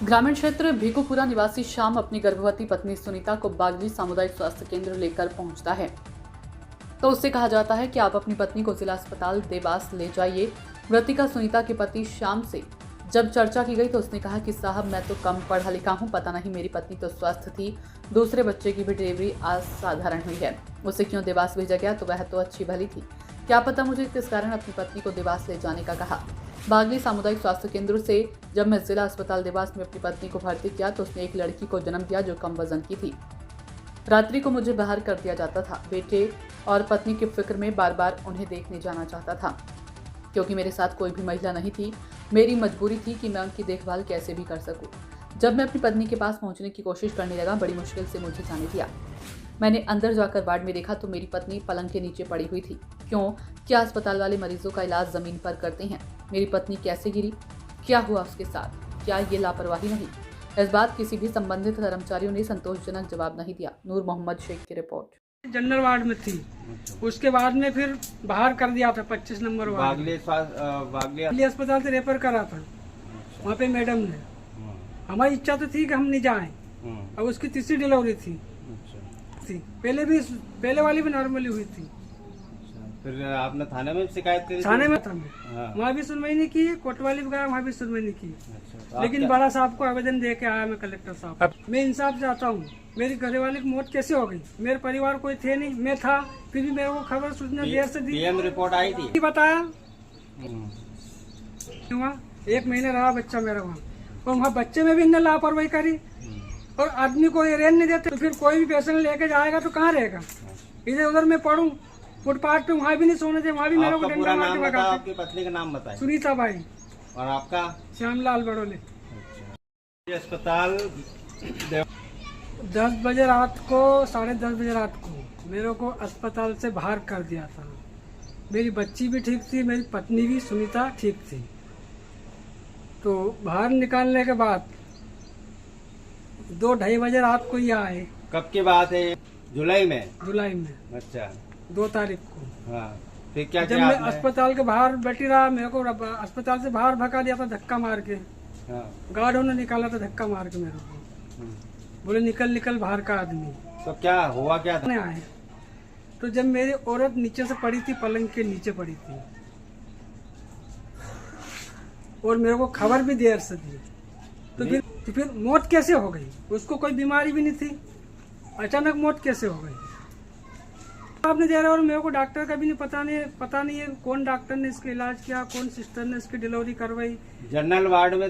ग्रामीण क्षेत्र भिकुपुरा निवासी श्याम अपनी गर्भवती पत्नी सुनीता को बागली सामुदायिक स्वास्थ्य केंद्र लेकर पहुंचता है तो उससे कहा जाता है कि आप अपनी पत्नी को जिला अस्पताल देवास ले जाइए। मृतिका सुनीता के पति श्याम से जब चर्चा की गई तो उसने कहा कि साहब मैं तो कम पढ़ा लिखा हूं, पता नहीं मेरी पत्नी तो स्वस्थ थी, दूसरे बच्चे की भी डिलीवरी असाधारण हुई है, उसे क्यों देवास भेजा गया, तो वह तो अच्छी भली थी, क्या पता मुझे किस कारण अपनी पत्नी को देवास ले जाने का कहा। बागली सामुदायिक स्वास्थ्य केंद्र से जब मैं जिला अस्पताल देवास में अपनी पत्नी को भर्ती किया तो उसने एक लड़की को जन्म दिया जो कम वजन की थी। रात्रि को मुझे बाहर कर दिया जाता था। बेटे और पत्नी की फिक्र में बार बार उन्हें देखने जाना चाहता था क्योंकि मेरे साथ कोई भी महिला नहीं थी। मेरी मजबूरी थी कि मैं उनकी देखभाल कैसे भी कर सकूं। जब मैं अपनी पत्नी के पास पहुंचने की कोशिश करने लगा, बड़ी मुश्किल से मुझे जाने दिया। मैंने अंदर जाकर वार्ड में देखा तो मेरी पत्नी पलंग के नीचे पड़ी हुई थी। क्यों? क्या अस्पताल वाले मरीजों का इलाज जमीन पर करते हैं? मेरी पत्नी कैसे गिरी? क्या हुआ उसके साथ? क्या ये लापरवाही नहीं? इस बात किसी भी संबंधित कर्मचारियों ने संतोषजनक जवाब नहीं दिया। नूर मोहम्मद शेख की रिपोर्ट। जनरल वार्ड में थी, उसके बाद में फिर बाहर कर दिया था 25 नंबर वार्ड। बागली अस्पताल से रेफर करा था। वहाँ पे मैडम ने, हमारी इच्छा तो थी कि हम नहीं जाएं। अब उसकी तीसरी डिलीवरी थी। पहले वाली भी नॉर्मली हुई थी। फिर आपने थाने में शिकायत करी? थाने में था, वहाँ भी सुनवाई नहीं की, कोतवाली भी गया, वहाँ भी सुनवाई नहीं की। लेकिन बड़ा साहब को आवेदन दे के आया मैं कलेक्टर साहब। मैं इंसाफ चाहता हूँ। मेरी घरवाली की मौत कैसे हो गई? मेरे परिवार कोई थे नहीं, मैं था, फिर भी मेरे को खबर सूचना देर से दी। पीएम रिपोर्ट आई थी, बताया हुआ 1 महीने रहा बच्चा मेरा वहाँ, और वहाँ बच्चे में भी इन्हें लापरवाही करी और आदमी को ये रेन नहीं देते। तो फिर कोई भी पेशेंट लेके जाएगा तो कहाँ रहेगा? इधर उधर मैं पढ़ूँ फुटपाथ पे, वहाँ भी नहीं सोने थे, वहाँ भी मेरे को पूरा नाम बताओ, आपकी पत्नी का नाम बताइए। सुनीता बाई। और आपका? श्यामलाल बड़ोले। अस्पताल 10 बजे रात को, 10:30 बजे रात को मेरे को अस्पताल से बाहर कर दिया था। मेरी बच्ची भी ठीक थी, मेरी पत्नी भी सुनीता ठीक थी। तो बाहर निकालने के बाद 2-2:30 बजे रात को ही आए। कब की बात है? जुलाई में? जुलाई में। अच्छा, 2 तारीख को। हाँ, फिर क्या जब मैं अस्पताल के बाहर बैठी रहा, मेरे को अस्पताल से बाहर भगा दिया था धक्का मार के। हाँ। गार्डों ने निकाला था धक्का मार के मेरे को, बोले निकल निकल बाहर का आदमी। तो क्या हुआ, क्या था? आए तो जब मेरी औरत नीचे से पड़ी थी, पलंग के नीचे पड़ी थी, और मेरे को खबर भी देर से दी, तो फिर मौत कैसे हो गई? उसको कोई बीमारी भी नहीं थी, अचानक मौत कैसे हो गई? आपने दे रहा, और मेरे को डॉक्टर का भी नहीं पता नहीं है कौन डॉक्टर ने इसका इलाज किया, कौन सिस्टर ने इसकी डिलीवरी करवाई। जनरल वार्ड में